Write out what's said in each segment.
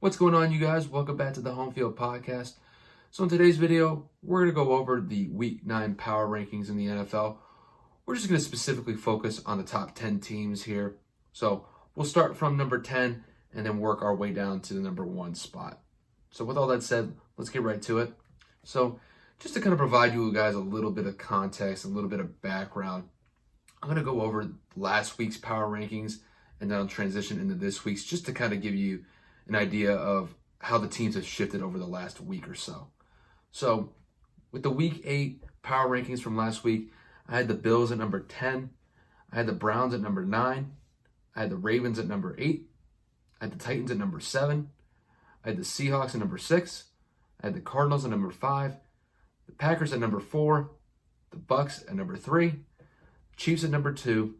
What's going on, you guys? Welcome back to the Home Field Podcast. So in today's video, we're going to go over the Week 9 power rankings in the NFL. We're just going to specifically focus on the top 10 teams here. So we'll start from number 10 and then work our way down to the number 1 spot. So with all that said, let's get right to it. So just to kind of provide you guys a little bit of context, a little bit of background, I'm going to go over last week's power rankings and then I'll transition into this week's just to kind of give you an idea of how the teams have shifted over the last week or so. So with the Week 8 power rankings from last week, I had the Bills at number 10. I had the Browns at number 9. I had the Ravens at number 8. I had the Titans at number 7. I had the Seahawks at number 6. I had the Cardinals at number 5. The Packers at number 4. The Bucks at number 3. Chiefs at number 2.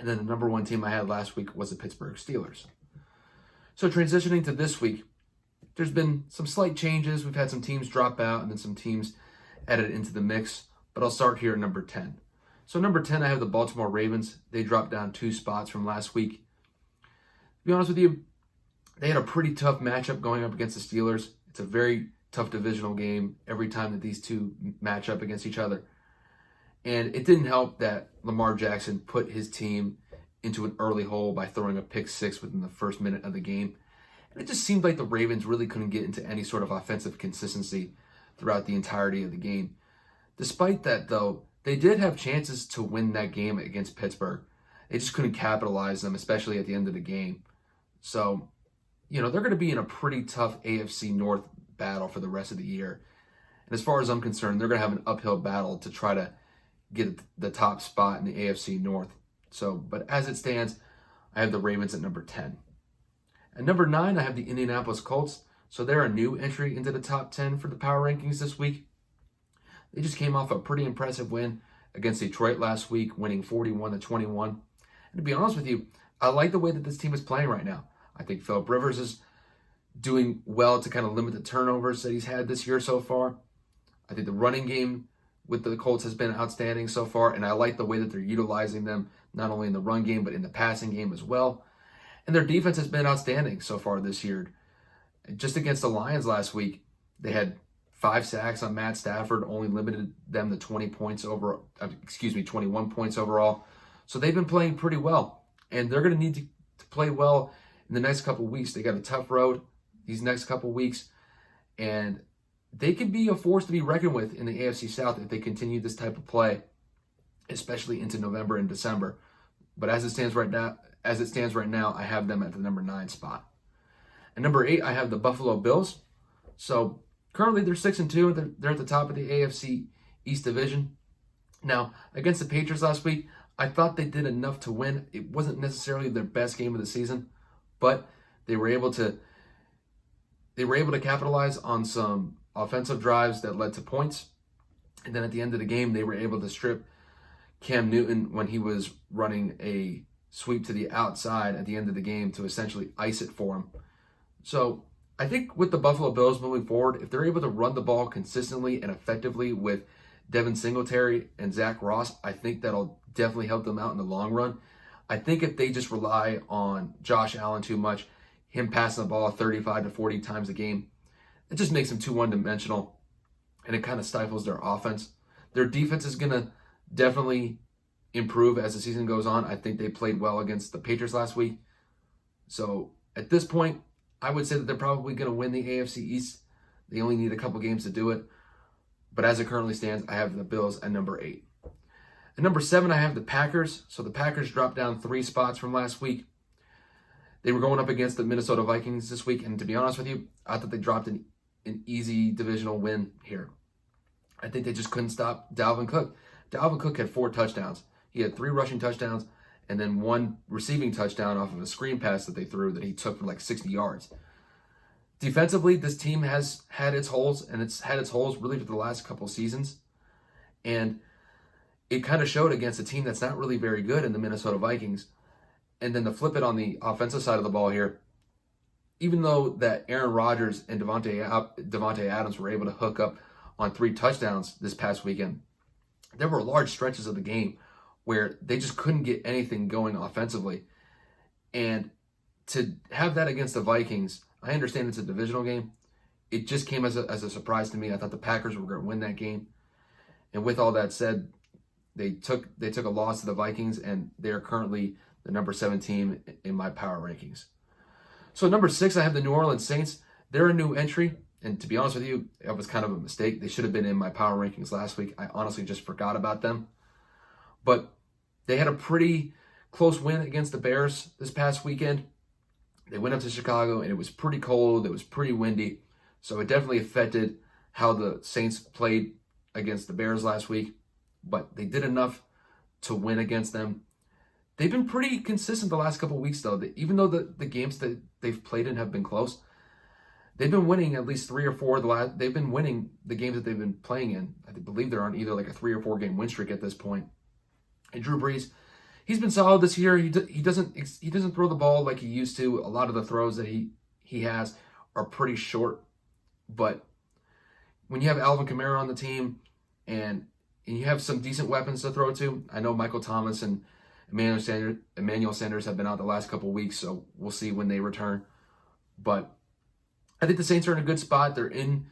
And then the number 1 team I had last week was the Pittsburgh Steelers. So transitioning to this week, there's been some slight changes. We've had some teams drop out and then some teams added into the mix. But I'll start here at number 10. So number 10, I have the Baltimore Ravens. They dropped down 2 spots from last week. To be honest with you, they had a pretty tough matchup going up against the Steelers. It's a very tough divisional game every time that these two match up against each other. And it didn't help that Lamar Jackson put his team into an early hole by throwing a pick 6 within the first minute of the game. And it just seemed like the Ravens really couldn't get into any sort of offensive consistency throughout the entirety of the game. Despite that, though, they did have chances to win that game against Pittsburgh. They just couldn't capitalize them, especially at the end of the game. So, they're going to be in a pretty tough AFC North battle for the rest of the year. And as far as I'm concerned, they're going to have an uphill battle to try to get the top spot in the AFC North. So, but as it stands, I have the Ravens at number 10. At number 9, I have the Indianapolis Colts. So they're a new entry into the top 10 for the power rankings this week. They just came off a pretty impressive win against Detroit last week, winning 41-21. And to be honest with you, I like the way that this team is playing right now. I think Philip Rivers is doing well to kind of limit the turnovers that he's had this year so far. I think the running game with the Colts has been outstanding so far, and I like the way that they're utilizing them, not only in the run game, but in the passing game as well. And their defense has been outstanding so far this year. Just against the Lions last week, they had 5 sacks on Matt Stafford, only limited them to 21 points overall. So they've been playing pretty well, and they're going to need to play well in the next couple of weeks. They got a tough road these next couple of weeks, and they could be a force to be reckoned with in the AFC South if they continue this type of play, especially into November and December. But as it stands right now, I have them at the number 9 spot. At number 8, I have the Buffalo Bills. So currently they're 6-2, and they're at the top of the AFC East Division. Now, against the Patriots last week, I thought they did enough to win. It wasn't necessarily their best game of the season, but they were able to capitalize on some offensive drives that led to points. And then at the end of the game, they were able to strip Cam Newton when he was running a sweep to the outside at the end of the game to essentially ice it for him. So I think with the Buffalo Bills moving forward, if they're able to run the ball consistently and effectively with Devin Singletary and Zach Ross, I think that'll definitely help them out in the long run. I think if they just rely on Josh Allen too much, him passing the ball 35 to 40 times a game, it just makes them too one-dimensional, and it kind of stifles their offense. Their defense is going to definitely improve as the season goes on. I think they played well against the Patriots last week. So at this point, I would say that they're probably going to win the AFC East. They only need a couple games to do it. But as it currently stands, I have the Bills at number 8. At number 7, I have the Packers. So the Packers dropped down 3 spots from last week. They were going up against the Minnesota Vikings this week, and to be honest with you, I thought they dropped an easy divisional win here. I think they just couldn't stop Dalvin Cook. Dalvin Cook had 4 touchdowns. He had 3 rushing touchdowns and then 1 receiving touchdown off of a screen pass that they threw that he took for like 60 yards. Defensively, this team has had its holes, and it's had its holes really for the last couple seasons. And it kind of showed against a team that's not really very good in the Minnesota Vikings. And then to flip it on the offensive side of the ball here, even though that Aaron Rodgers and Devontae Adams were able to hook up on 3 touchdowns this past weekend, there were large stretches of the game where they just couldn't get anything going offensively. And to have that against the Vikings, I understand it's a divisional game. It just came as a surprise to me. I thought the Packers were going to win that game. And with all that said, they took a loss to the Vikings, and they are currently the number 7 team in my power rankings. So number 6, I have the New Orleans Saints. They're a new entry, and to be honest with you, it was kind of a mistake. They should have been in my power rankings last week. I honestly just forgot about them. But they had a pretty close win against the Bears this past weekend. They went up to Chicago, and it was pretty cold. It was pretty windy. So it definitely affected how the Saints played against the Bears last week. But they did enough to win against them. They've been pretty consistent the last couple of weeks, though. Even though the games that they've played in have been close, they've been winning at least 3 or 4. They've been winning the games that they've been playing in. I believe they're on either like a 3 or 4 game win streak at this point. And Drew Brees, he's been solid this year. He doesn't throw the ball like he used to. A lot of the throws that he has are pretty short. But when you have Alvin Kamara on the team and you have some decent weapons to throw to, I know Michael Thomas and Emmanuel Sanders have been out the last couple of weeks, so we'll see when they return. But I think the Saints are in a good spot. They're in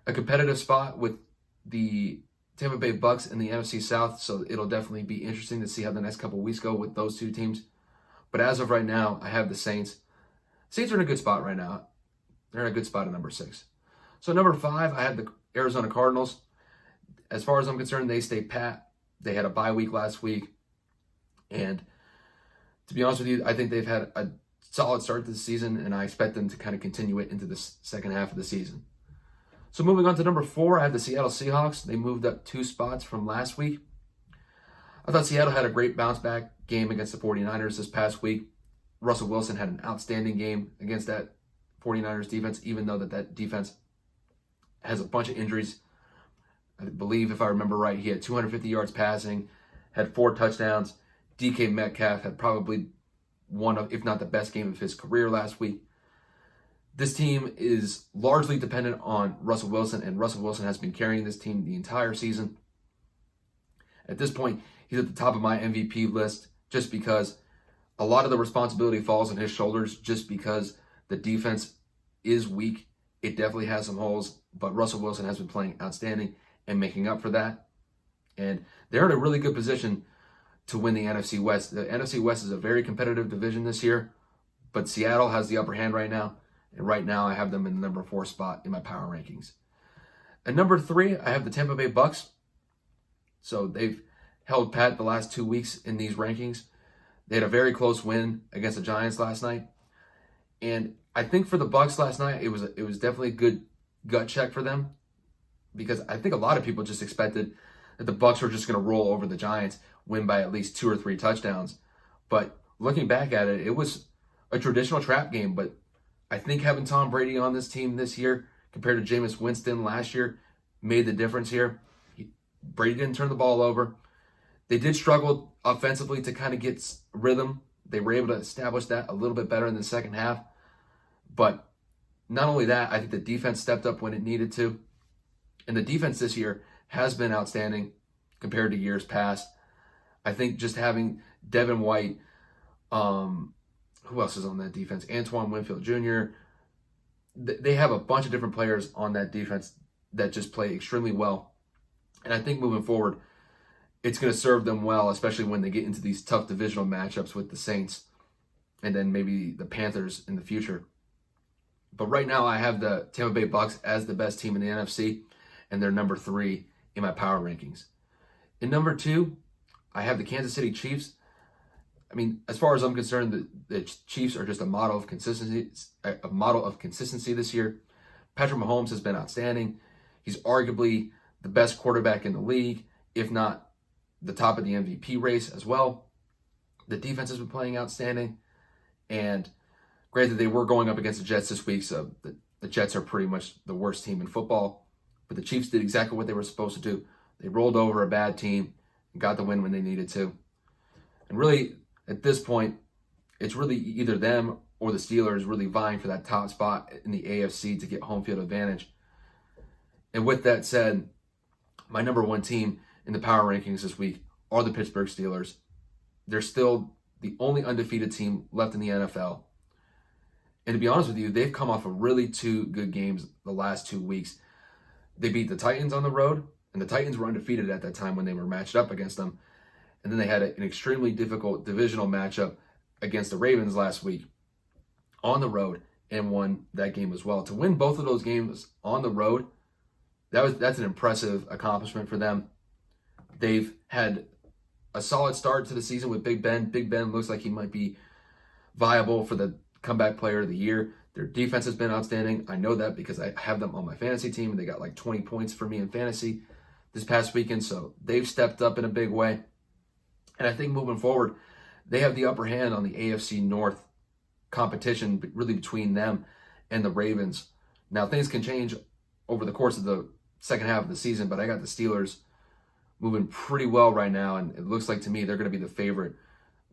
a competitive spot with the Tampa Bay Bucks in the NFC South, so it'll definitely be interesting to see how the next couple of weeks go with those two teams. But as of right now, I have the Saints. Saints are in a good spot right now. They're in a good spot at number 6. So number 5, I have the Arizona Cardinals. As far as I'm concerned, they stay pat. They had a bye week last week. And to be honest with you, I think they've had a solid start to the season, and I expect them to kind of continue it into the second half of the season. So moving on to number 4, I have the Seattle Seahawks. They moved up 2 spots from last week. I thought Seattle had a great bounce back game against the 49ers this past week. Russell Wilson had an outstanding game against that 49ers defense, even though that defense has a bunch of injuries. I believe, if I remember right, he had 250 yards passing, had 4 touchdowns. DK Metcalf had probably one of, if not the best game of his career last week. This team is largely dependent on Russell Wilson, and Russell Wilson has been carrying this team the entire season. At this point, he's at the top of my MVP list just because a lot of the responsibility falls on his shoulders just because the defense is weak. It definitely has some holes, but Russell Wilson has been playing outstanding and making up for that. And they're in a really good position to win the NFC West. The NFC West is a very competitive division this year, but Seattle has the upper hand right now. And right now I have them in the number 4 spot in my power rankings. At number 3, I have the Tampa Bay Bucks. So they've held pat the last 2 weeks in these rankings. They had a very close win against the Giants last night. And I think for the Bucks last night, it was definitely a good gut check for them, because I think a lot of people just expected that the Bucks were just going to roll over the Giants, win by at least 2 or 3 touchdowns. But looking back at it, it was a traditional trap game. But I think having Tom Brady on this team this year compared to Jameis Winston last year made the difference here. Brady didn't turn the ball over. They did struggle offensively to kind of get rhythm. They were able to establish that a little bit better in the second half. But not only that, I think the defense stepped up when it needed to. And the defense this year has been outstanding compared to years past. I think just having Devin White, who else is on that defense? Antoine Winfield Jr. They have a bunch of different players on that defense that just play extremely well. And I think moving forward, it's going to serve them well, especially when they get into these tough divisional matchups with the Saints and then maybe the Panthers in the future. But right now, I have the Tampa Bay Bucks as the best team in the NFC, and they're number 3 in my power rankings. In number 2, I have the Kansas City Chiefs. I mean, as far as I'm concerned, the Chiefs are just a model of consistency this year. Patrick Mahomes has been outstanding. He's arguably the best quarterback in the league, if not the top of the MVP race as well. The defense has been playing outstanding. And granted, they were going up against the Jets this week, so the Jets are pretty much the worst team in football. But the Chiefs did exactly what they were supposed to do. They rolled over a bad team and got the win when they needed to. And really, at this point, it's really either them or the Steelers really vying for that top spot in the AFC to get home field advantage. And with that said, my number 1 team in the power rankings this week are the Pittsburgh Steelers. They're still the only undefeated team left in the NFL. And to be honest with you, they've come off of really two good games the last 2 weeks. They beat the Titans on the road, and the Titans were undefeated at that time when they were matched up against them. And then they had an extremely difficult divisional matchup against the Ravens last week on the road and won that game as well. To win both of those games on the road, that's an impressive accomplishment for them. They've had a solid start to the season with Big Ben. Big Ben looks like he might be viable for the comeback player of the year. Their defense has been outstanding. I know that because I have them on my fantasy team, and they got like 20 points for me in fantasy this past weekend. So they've stepped up in a big way. And I think moving forward, they have the upper hand on the AFC North competition, really between them and the Ravens. Now, things can change over the course of the second half of the season, but I got the Steelers moving pretty well right now, and it looks like to me they're going to be the favorite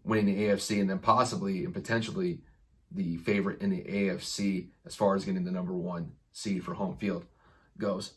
winning the AFC, and then possibly and potentially the favorite in the AFC as far as getting the number 1 seed for home field goes.